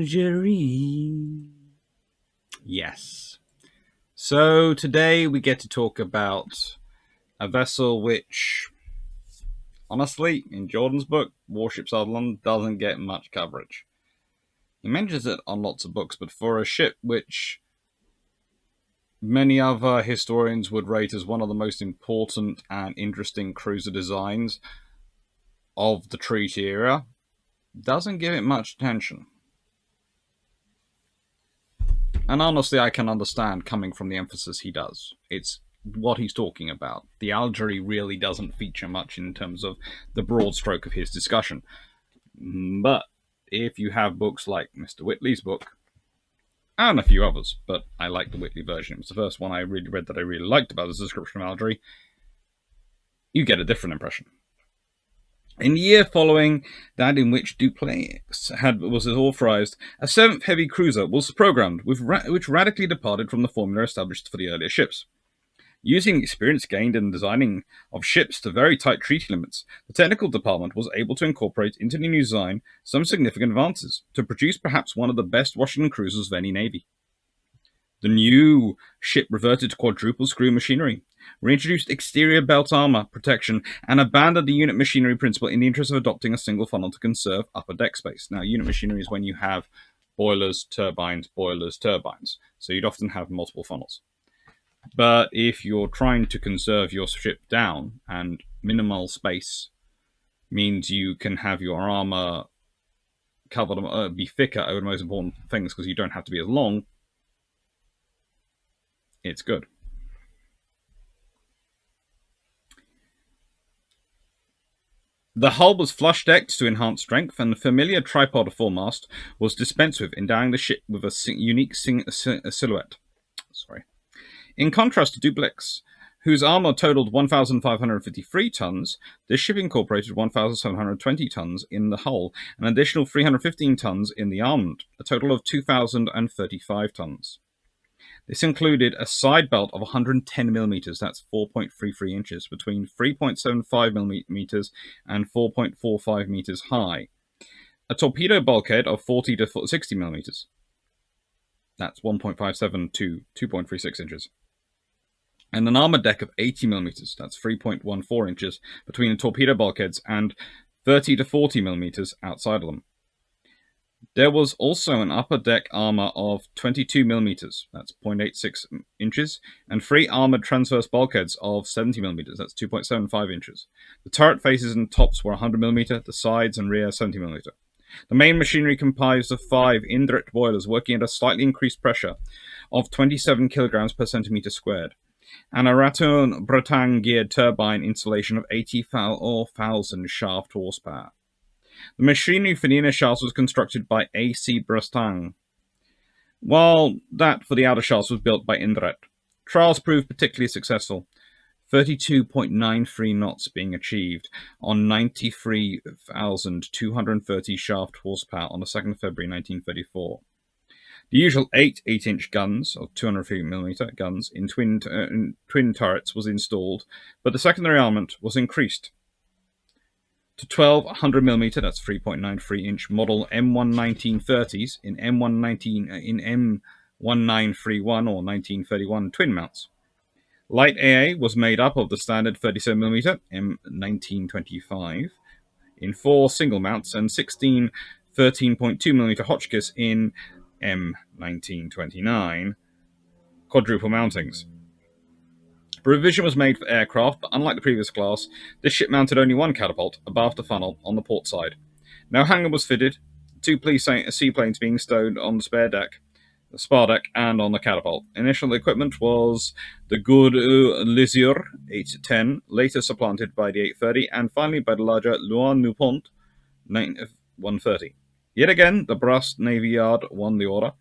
Algerie. Yes. So today we get to talk about a vessel which, honestly, in Jordan's book, Warship Sutherland, doesn't get much coverage. He mentions it on lots of books, but for a ship which many other historians would rate as one of the most important and interesting cruiser designs of the treaty era, doesn't give it much attention. And honestly, I can understand coming from the emphasis he does. It's what he's talking about. The Algerie really doesn't feature much in terms of the broad stroke of his discussion. But if you have books like Mr. Whitley's book, and a few others, but I like the Whitley version. It was the first one I really read that I really liked about his description of Algerie. You get a different impression. In the year following that in which Dupleix was authorized, a seventh heavy cruiser was programmed, which radically departed from the formula established for the earlier ships. Using experience gained in the designing of ships to very tight treaty limits, the technical department was able to incorporate into the new design some significant advances to produce perhaps one of the best Washington cruisers of any navy. The new ship reverted to quadruple screw machinery, reintroduced exterior belt armor protection, and abandoned the unit machinery principle in the interest of adopting a single funnel to conserve upper deck space. Now, unit machinery is when you have boilers, turbines. So you'd often have multiple funnels. But if you're trying to conserve your ship down, and minimal space means you can have your armor covered, be thicker over the most important things because you don't have to be as long, it's good. The hull was flush-decked to enhance strength, and the familiar tripod foremast was dispensed with, endowing the ship with a unique silhouette. In contrast to Dupleix, whose armor totaled 1,553 tons, this ship incorporated 1,720 tons in the hull, an additional 315 tons in the armament, a total of 2,035 tons. This included a side belt of 110 millimeters, that's 4.33 inches, between 3.75 millimeters and 4.45 meters high, a torpedo bulkhead of 40 to 60 millimeters, that's 1.57 to 2.36 inches, and an armor deck of 80 millimeters, that's 3.14 inches, between the torpedo bulkheads and 30 to 40 millimeters outside of them. There was also an upper deck armor of 22 millimeters, that's 0.86 inches, and 3 armored transverse bulkheads of 70 millimeters, that's 2.75 inches. The turret faces and tops were 100 millimeter, the sides and rear 70 millimeter. The main machinery comprised of 5 indirect boilers working at a slightly increased pressure of 27 kilograms per centimeter squared, and a Raton Bretagne geared turbine installation of 80,000 shaft horsepower. The machinery for the inner shafts was constructed by A.C. Bretagne, while that for the outer shafts was built by Indret. Trials proved particularly successful, 32.93 knots being achieved on 93,230 shaft horsepower on the 2nd of February 1934. The usual 8 8-inch guns, or 250mm guns, in twin turrets was installed, but the secondary armament was increased to 12 100mm, that's 3.93-inch model M11930s in M1931 or 1931 twin mounts. Light AA was made up of the standard 37mm M1925 in 4 single mounts and 16 13.2mm Hotchkiss in M1929 quadruple mountings. Provision was made for aircraft, but unlike the previous class, this ship mounted only one catapult, abaft the funnel, on the port side. No hangar was fitted, 2 seaplanes being stowed on the spar deck, and on the catapult. Initial equipment was the Good Lisieur 810, later supplanted by the 830, and finally by the larger Luan Nupont 130. Yet again, the Brest Navy Yard won the order,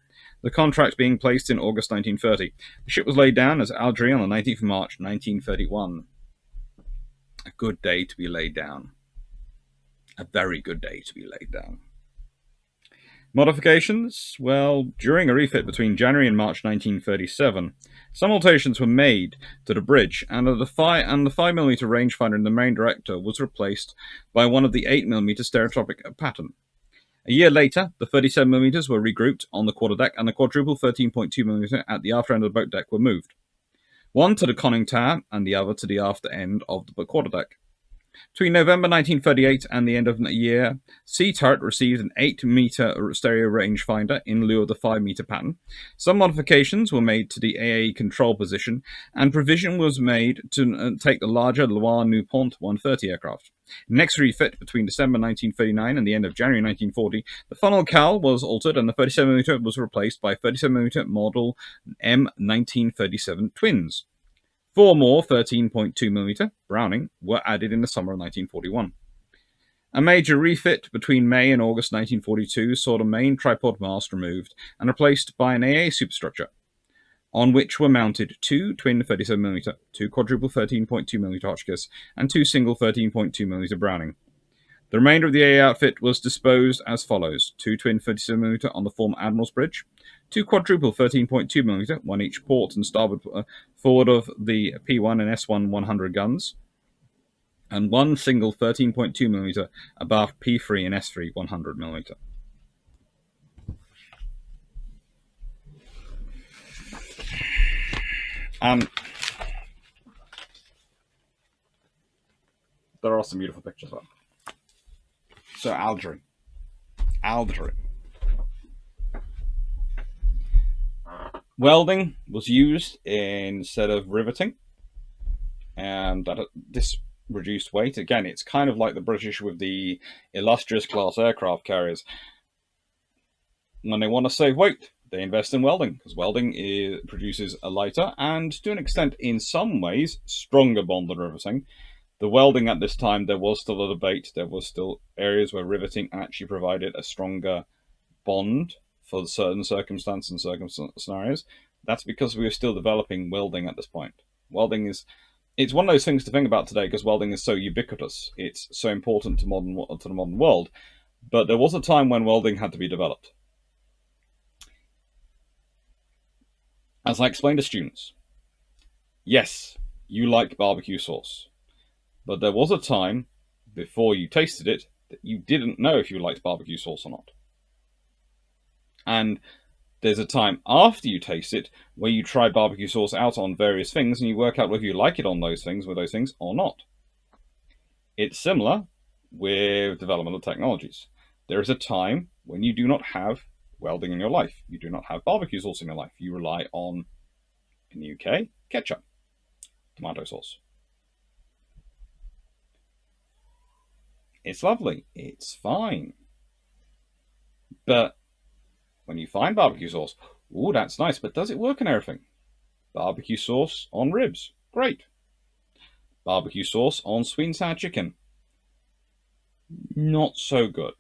the contract being placed in August 1930. The ship was laid down as Algerie on the 19th of March 1931. A good day to be laid down. A very good day to be laid down. Modifications? Well, during a refit between January and March 1937, some alterations were made to the bridge, and the 5mm rangefinder in the main director was replaced by one of the 8mm stereoscopic pattern. A year later, the 37mm were regrouped on the quarterdeck, and the quadruple 13.2mm at the after end of the boat deck were moved. One to the conning tower, and the other to the after end of the quarterdeck. Between November 1938 and the end of the year, Sea Turret received an 8-meter stereo rangefinder in lieu of the 5-meter pattern. Some modifications were made to the AAE control position, and provision was made to take the larger Loire-Newpont 130 aircraft. Next refit between December 1939 and the end of January 1940, the funnel cowl was altered and the 37mm was replaced by 37mm model M1937 twins. 4 more 13.2mm Browning were added in the summer of 1941. A major refit between May and August 1942 saw the main tripod mast removed and replaced by an AA superstructure, on which were mounted 2 twin 37mm, 2 quadruple 13.2mm Hotchkiss, and 2 single 13.2mm Browning. The remainder of the AA outfit was disposed as follows: 2 twin 37mm on the former Admiral's Bridge, 2 quadruple 13.2mm, one each port and starboard forward of the P1 and S1 100 guns, and 1 single 13.2mm abaft P3 and S3 100mm. There are some beautiful pictures of it. So Algerie. Welding was used instead of riveting, and this reduced weight. Again, it's kind of like the British with the illustrious class aircraft carriers. When they want to save weight, they invest in welding, because welding produces a lighter and, to an extent, in some ways, stronger bond than riveting. The welding at this time, there was still a debate. There was still areas where riveting actually provided a stronger bond for certain circumstances and scenarios. That's because we were still developing welding at this point. Welding it's one of those things to think about today, because welding is so ubiquitous. It's so important to the modern world. But there was a time when welding had to be developed. As I explained to students, yes, you like barbecue sauce, but there was a time before you tasted it that you didn't know if you liked barbecue sauce or not. And there's a time after you taste it where you try barbecue sauce out on various things and you work out whether you like it on those things with those things or not. It's similar with development of technologies. There is a time when you do not have welding in your life. You do not have barbecue sauce in your life. You rely on, in the UK, ketchup, tomato sauce. It's lovely. It's fine. But when you find barbecue sauce, ooh, that's nice, but does it work on everything? Barbecue sauce on ribs, great. Barbecue sauce on sweet and sour chicken, not so good.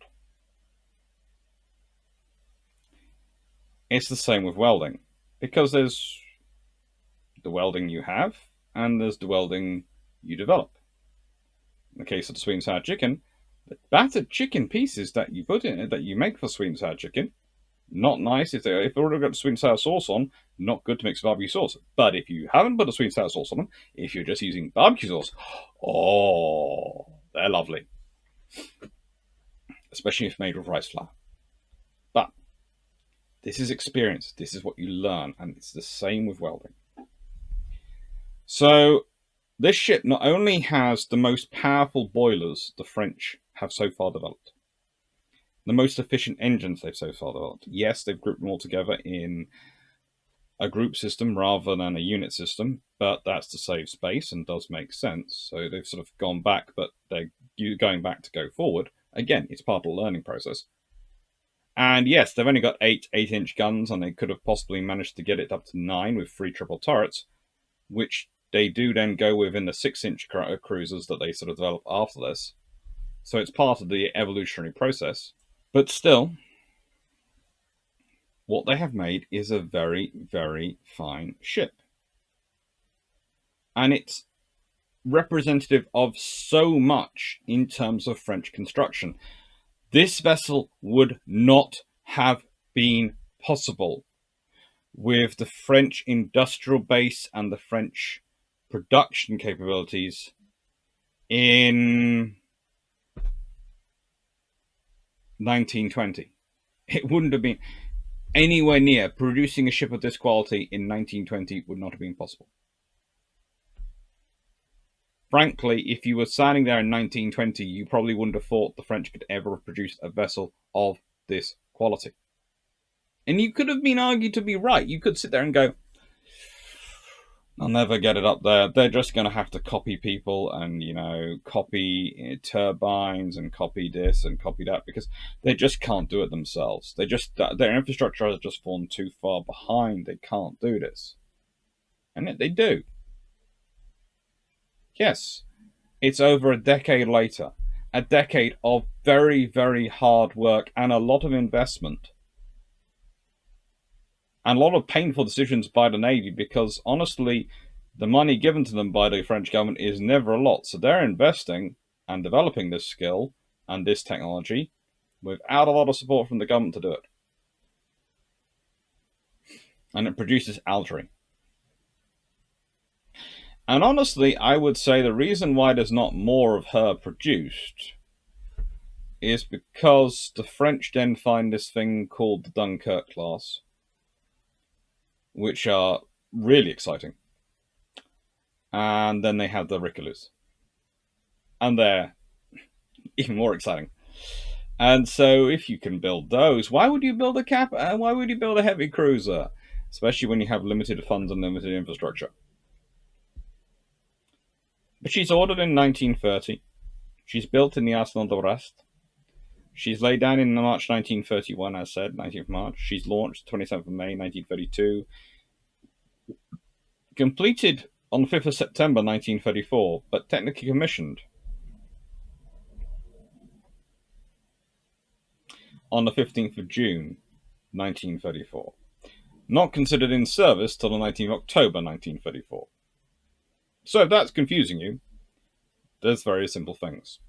It's the same with welding, because there's the welding you have, and there's the welding you develop. In the case of the sweet and sour chicken, the battered chicken pieces that you put in it, that you make for sweet and sour chicken, not nice. If they've already got sweet and sour sauce on, not good to mix with barbecue sauce. But if you haven't put a sweet and sour sauce on them, if you're just using barbecue sauce, oh, they're lovely. Especially if made with rice flour. But this is experience. This is what you learn, and it's the same with welding. So this ship not only has the most powerful boilers the French have so far developed, the most efficient engines they've so far developed. Yes, they've grouped them all together in a group system rather than a unit system, but that's to save space and does make sense. So they've sort of gone back, but they're going back to go forward. Again, it's part of the learning process. And yes, they've only got 8-inch guns, and they could have possibly managed to get it up to 9 with 3 triple turrets, which they do then go with in the 6-inch cruisers that they sort of develop after this. So it's part of the evolutionary process. But still, what they have made is a very, very fine ship. And it's representative of so much in terms of French construction. This vessel would not have been possible with the French industrial base and the French production capabilities in 1920. It wouldn't have been anywhere near. Producing a ship of this quality in 1920 would not have been possible. Frankly, if you were standing there in 1920, you probably wouldn't have thought the French could ever have produced a vessel of this quality. And you could have been argued to be right. You could sit there and go, I'll never get it up there. They're just going to have to copy people and, copy turbines and copy this and copy that, because they just can't do it themselves. Their infrastructure has just fallen too far behind. They can't do this. And yet they do. Yes, it's over a decade later. A decade of very, very hard work and a lot of investment. And a lot of painful decisions by the Navy, because honestly, the money given to them by the French government is never a lot. So they're investing and developing this skill and this technology without a lot of support from the government to do it. And it produces Algerie. And honestly, I would say the reason why there's not more of her produced is because the French then find this thing called the Dunkirk class, which are really exciting. And then they have the Ricolus. And they're even more exciting. And so if you can build those, why would you build why would you build a heavy cruiser? Especially when you have limited funds and limited infrastructure. But she's ordered in 1930. She's built in the Arsenal de Brest. She's laid down in March 1931, as said, 19th March. She's launched 27th of May 1932. Completed on the 5th of September 1934, but technically commissioned on the 15th of June 1934. Not considered in service till the 19th of October 1934. So if that's confusing you, there's very simple things.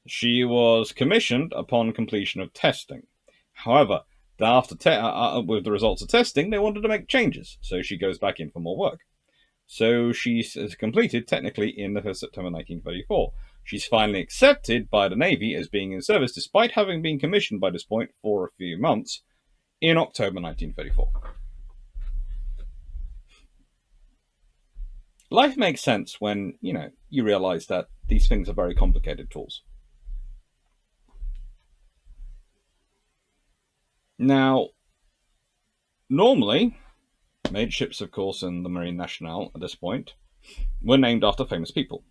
She was commissioned upon completion of testing. However, after with the results of testing, they wanted to make changes, so she goes back in for more work. So she's completed technically in the 1st of September 1934. She's finally accepted by the Navy as being in service, despite having been commissioned by this point for a few months, in October 1934. Life makes sense when, you realize that these things are very complicated tools. Now, normally, major ships, of course, in the Marine Nationale at this point were named after famous people.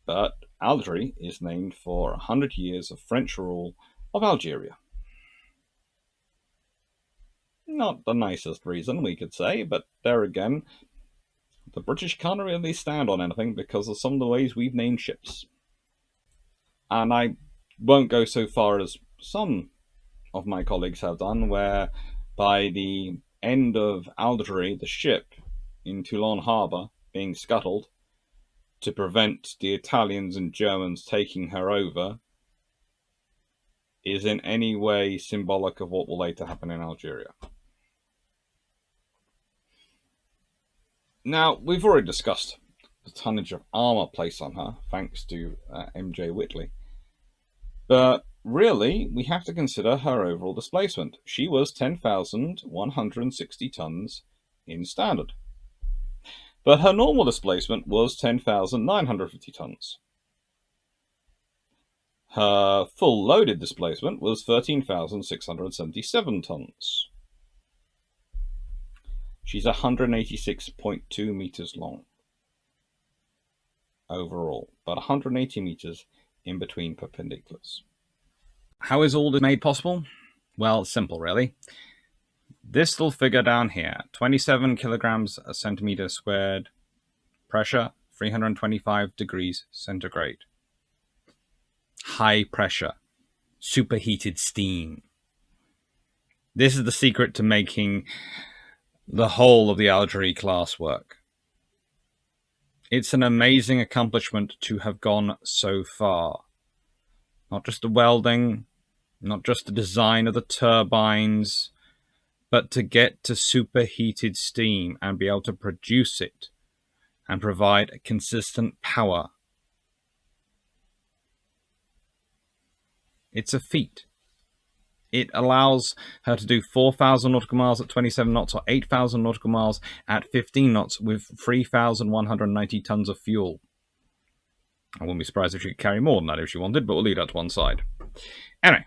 But Algerie is named for 100 years of French rule of Algeria. Not the nicest reason, we could say, but there again, the British can't really stand on anything because of some of the ways we've named ships. And I won't go so far as some of my colleagues have done, where by the end of Algerie, the ship in Toulon harbour being scuttled to prevent the Italians and Germans taking her over is in any way symbolic of what will later happen in Algeria. Now, we've already discussed the tonnage of armour placed on her, thanks to M.J. Whitley. But really, we have to consider her overall displacement. She was 10,160 tons in standard. But her normal displacement was 10,950 tons. Her full loaded displacement was 13,677 tons. She's 186.2 meters long overall, but 180 meters in between perpendiculars. How is all this made possible? Well, it's simple, really. This little figure down here, 27 kilograms a centimeter squared, pressure 325 degrees centigrade. High pressure, superheated steam. This is the secret to making the whole of the Algerie class work. It's an amazing accomplishment to have gone so far. Not just the welding, not just the design of the turbines, but to get to superheated steam and be able to produce it and provide consistent power. It's a feat. It allows her to do 4,000 nautical miles at 27 knots or 8,000 nautical miles at 15 knots with 3,190 tons of fuel. I wouldn't be surprised if she could carry more than that if she wanted, but we'll leave that to one side. Anyway,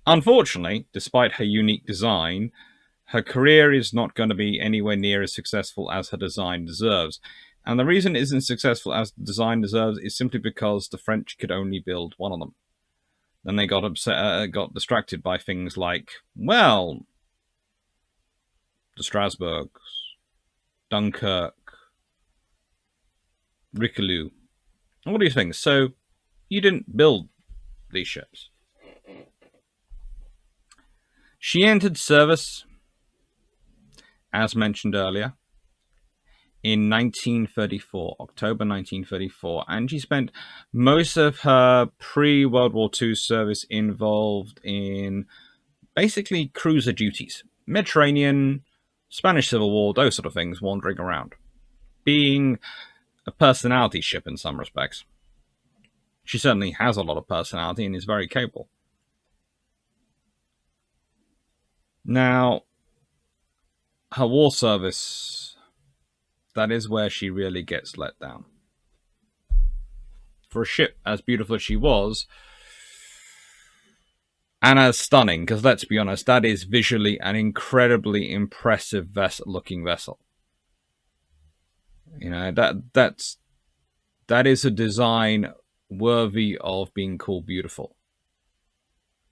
unfortunately, despite her unique design, her career is not going to be anywhere near as successful as her design deserves. And the reason it isn't successful as the design deserves is simply because the French could only build one of them. Then they got distracted by things like, well, the Strasbourgs, Dunkirk, Richelieu, all these things. So you didn't build these ships. She entered service, as mentioned earlier, in 1934, October 1934, and she spent most of her pre-World War II service involved in basically cruiser duties. Mediterranean, Spanish Civil War, those sort of things, wandering around. Being a personality ship in some respects. She certainly has a lot of personality and is very capable. Now, her war service, that is where she really gets let down. For a ship as beautiful as she was, and as stunning, because let's be honest, that is visually an incredibly impressive looking vessel. You know, that is a design worthy of being called beautiful.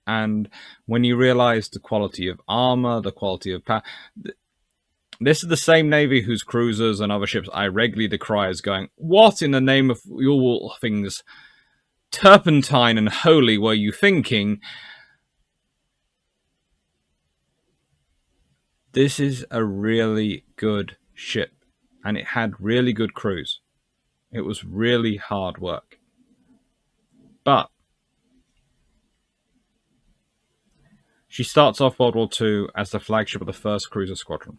And when you realize the quality of armor, the quality of power, this is the same Navy whose cruisers and other ships I regularly decry as going, what in the name of all things turpentine and holy were you thinking? This is a really good ship, and it had really good crews. It was really hard work. But she starts off World War II as the flagship of the 1st Cruiser Squadron.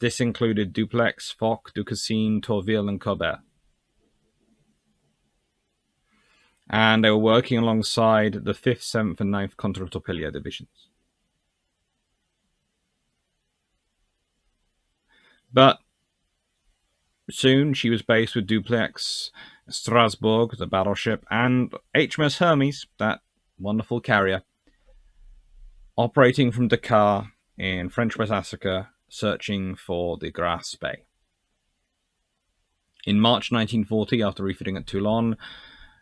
This included Duplex, Foch, Duquesne, Tourville, and Colbert. And they were working alongside the 5th, 7th, and 9th Contra Torpillo divisions. But soon she was based with Duplex, Strasbourg, the battleship, and HMS Hermes, that wonderful carrier, operating from Dakar in French West Africa, searching for the Grasse Bay. In March 1940, after refitting at Toulon,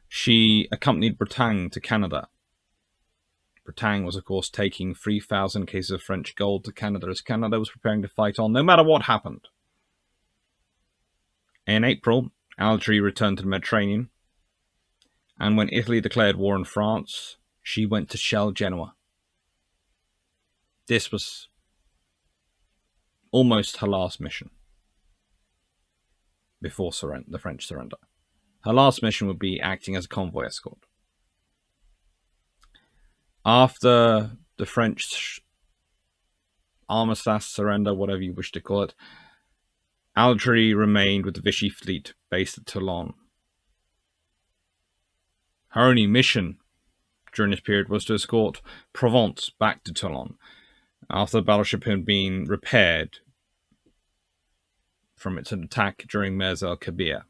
she accompanied Bretagne to Canada. Bretagne was, of course, taking 3,000 cases of French gold to Canada as Canada was preparing to fight on, no matter what happened. In April, Algerie returned to the Mediterranean, and when Italy declared war on France, she went to shell Genoa. This was almost her last mission before the French surrender. Her last mission would be acting as a convoy escort. After the French armistice, surrender, whatever you wish to call it, Algerie remained with the Vichy fleet based at Toulon. Her only mission during this period was to escort Provence back to Toulon after the battleship had been repaired from its attack during Mers el-Kabir.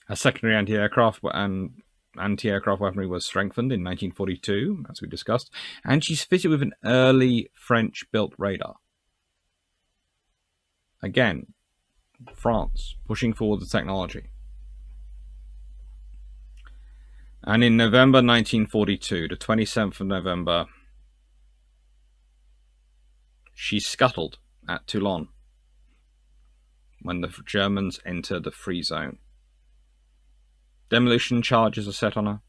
Her secondary anti-aircraft weaponry was strengthened in 1942, as we discussed, and she's fitted with an early French-built radar. Again, France pushing forward the technology. And in November 1942, the 27th of November, she scuttled at Toulon when the Germans entered the free zone. Demolition charges are set on her.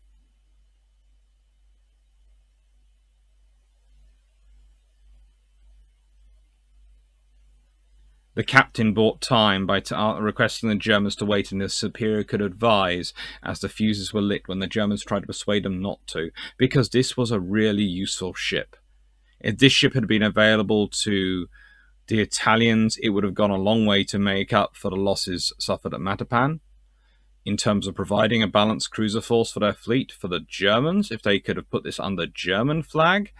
The captain bought time by requesting the Germans to wait until Superior could advise as the fuses were lit when the Germans tried to persuade them not to, because this was a really useful ship. If this ship had been available to the Italians, it would have gone a long way to make up for the losses suffered at Matapan. in terms of providing a balanced cruiser force for their fleet for the Germans. If they could have put this under German flag,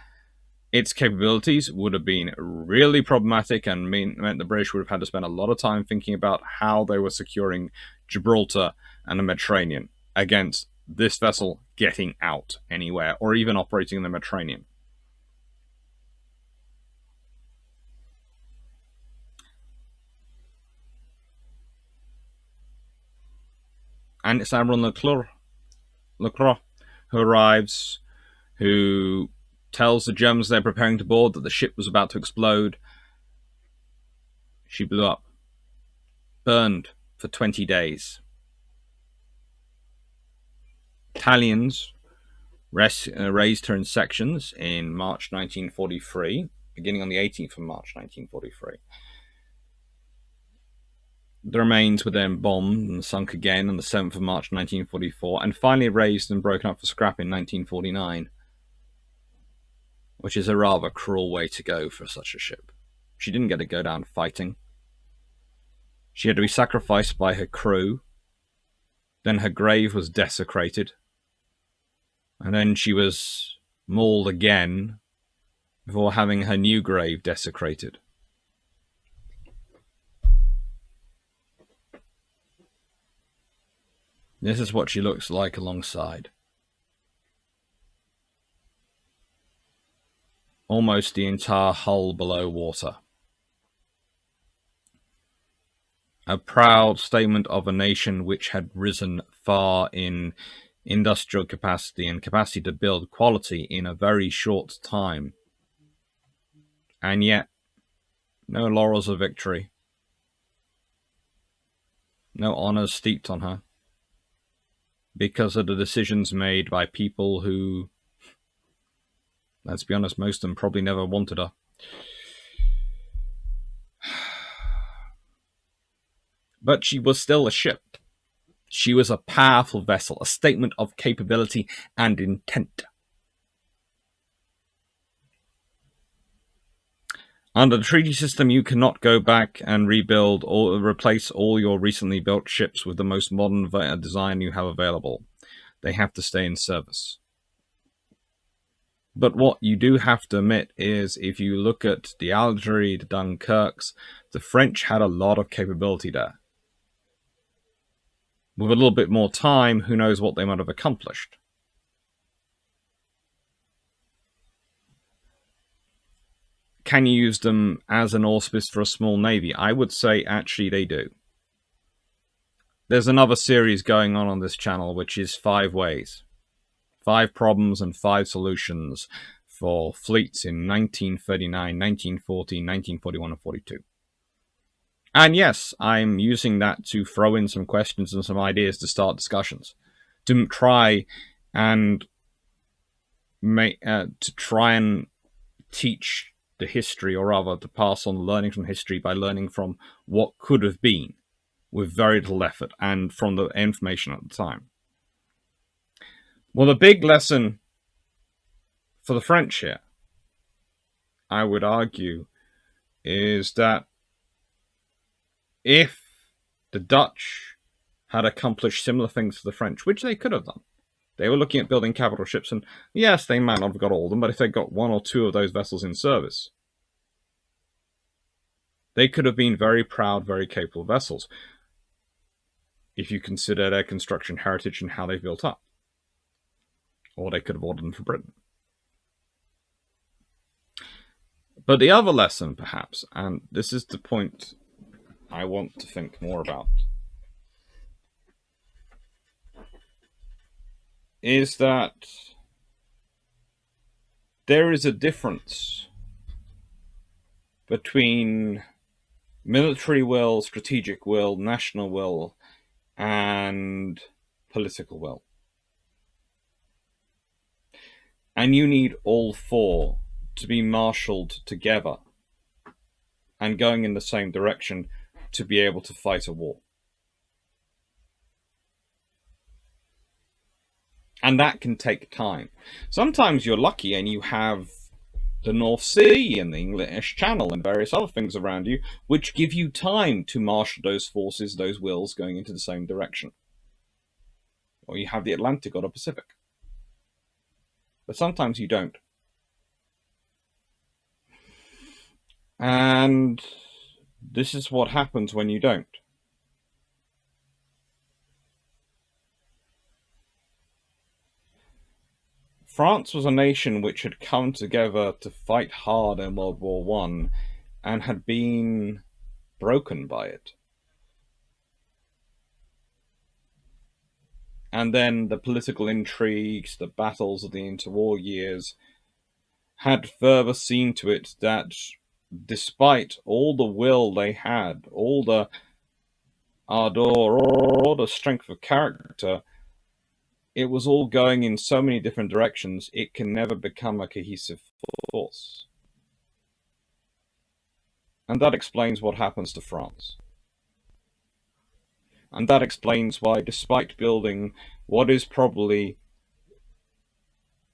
its capabilities would have been really problematic and meant the British would have had to spend a lot of time thinking about how they were securing Gibraltar and the Mediterranean against this vessel getting out anywhere or even operating in the Mediterranean. And it's Admiral Leclerc who arrives, who tells the Germans they're preparing to board that the ship was about to explode. She blew up, burned for 20 days. Italians raised her in sections in March 1943, beginning on the 18th of March 1943. The remains were then bombed and sunk again on the 7th of March 1944, and finally raised and broken up for scrap in 1949, which is a rather cruel way to go for such a ship. She didn't get to go down fighting. She had to be sacrificed by her crew. Then her grave was desecrated. And then she was mauled again before having her new grave desecrated. This is what she looks like alongside. Almost the entire hull below water. A proud statement of a nation which had risen far in industrial capacity and capacity to build quality in a very short time. And yet, no laurels of victory. No honours steeped on her. Because of the decisions made by people who, let's be honest, most of them probably never wanted her. But she was still a ship. She was a powerful vessel, a statement of capability and intent. Under the treaty system, you cannot go back and rebuild or replace all your recently built ships with the most modern design you have available. They have to stay in service. But what you do have to admit is, if you look at the Algerie, the Dunkirks, the French had a lot of capability there. With a little bit more time, who knows what they might have accomplished. Can you use them as an auspice for a small navy? I would say actually they do. There's another series going on this channel, which is 5 ways. 5 problems and 5 solutions for fleets in 1939, 1940, 1941, and 42. And yes, I'm using that to throw in some questions and some ideas to start discussions. To try and teach the history, or rather to pass on the learning from history by learning from what could have been with very little effort and from the information at the time. Well, the big lesson for the French here, I would argue, is that if the Dutch had accomplished similar things to the French, which they could have done, they were looking at building capital ships, and yes, they might not have got all of them, but if they got 1 or 2 of those vessels in service, they could have been very proud, very capable vessels, if you consider their construction heritage and how they've built up. Or they could have ordered them for Britain. But the other lesson, perhaps, and this is the point I want to think more about, is that there is a difference between military will, strategic will, national will, and political will. And you need all 4 to be marshaled together and going in the same direction to be able to fight a war. And that can take time. Sometimes you're lucky and you have the North Sea and the English Channel and various other things around you, which give you time to marshal those forces, those wills going into the same direction. or you have the Atlantic or the Pacific. But sometimes you don't. And this is what happens when you don't. France was a nation which had come together to fight hard in World War One and had been broken by it. And then the political intrigues, the battles of the interwar years had further seen to it that despite all the will they had, all the ardor, all the strength of character, it was all going in so many different directions, it can never become a cohesive force. And that explains what happens to France. And that explains why, despite building what is probably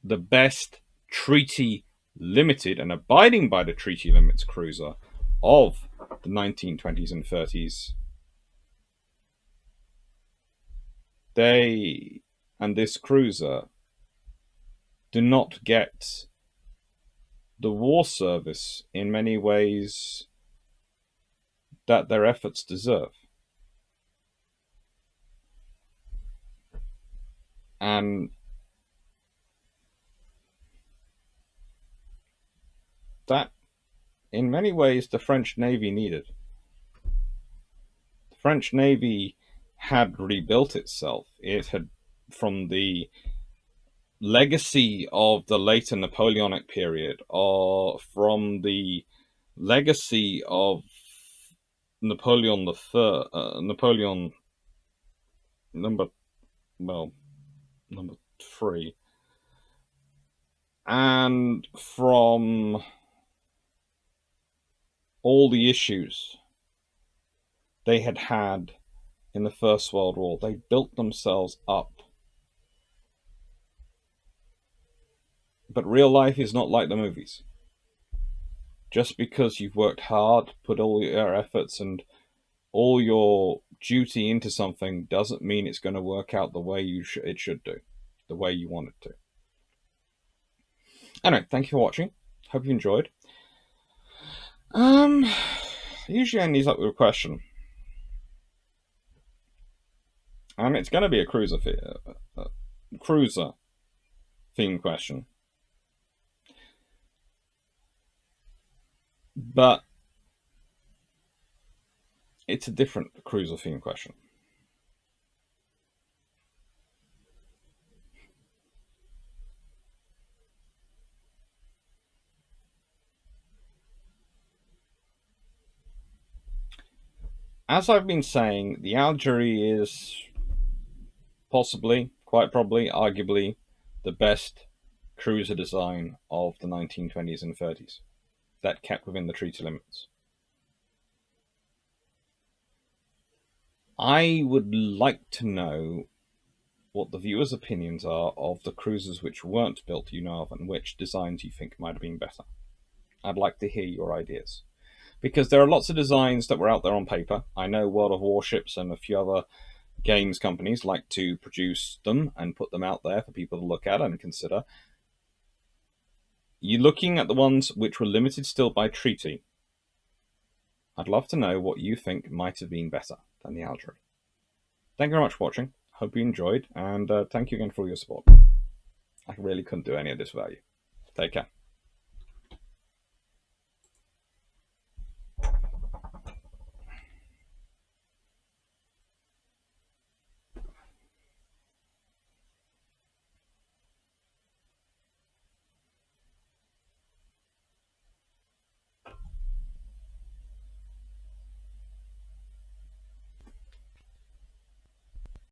the best treaty limited and abiding by the treaty limits cruiser of the 1920s and 30s, they and this cruiser do not get the war service in many ways that their efforts deserve. And that, in many ways, the French Navy needed. The French Navy had rebuilt itself. It had, from the legacy of the later Napoleonic period, or from the legacy of Napoleon the Third, Napoleon number 3, and from all the issues they had had in the First World War. They built themselves up. But real life is not like the movies. Just because you've worked hard, put all your efforts and all your duty into something, doesn't mean it's going to work out the way it should do, the way you want it to. Anyway, thank you for watching. Hope you enjoyed. Usually I end these up with a question. And it's going to be a cruiser theme question. But it's a different cruiser theme question. As I've been saying, the Algerie is possibly, quite probably, arguably, the best cruiser design of the 1920s and 30s that kept within the treaty limits. I would like to know what the viewers' opinions are of the cruisers which weren't built, you know of, and which designs you think might have been better. I'd like to hear your ideas. Because there are lots of designs that were out there on paper. I know World of Warships and a few other games companies like to produce them and put them out there for people to look at and consider. You're looking at the ones which were limited still by treaty. I'd love to know what you think might have been better than the Algerie. Thank you very much for watching. Hope you enjoyed, and thank you again for all your support. I really couldn't do any of this without you. Take care.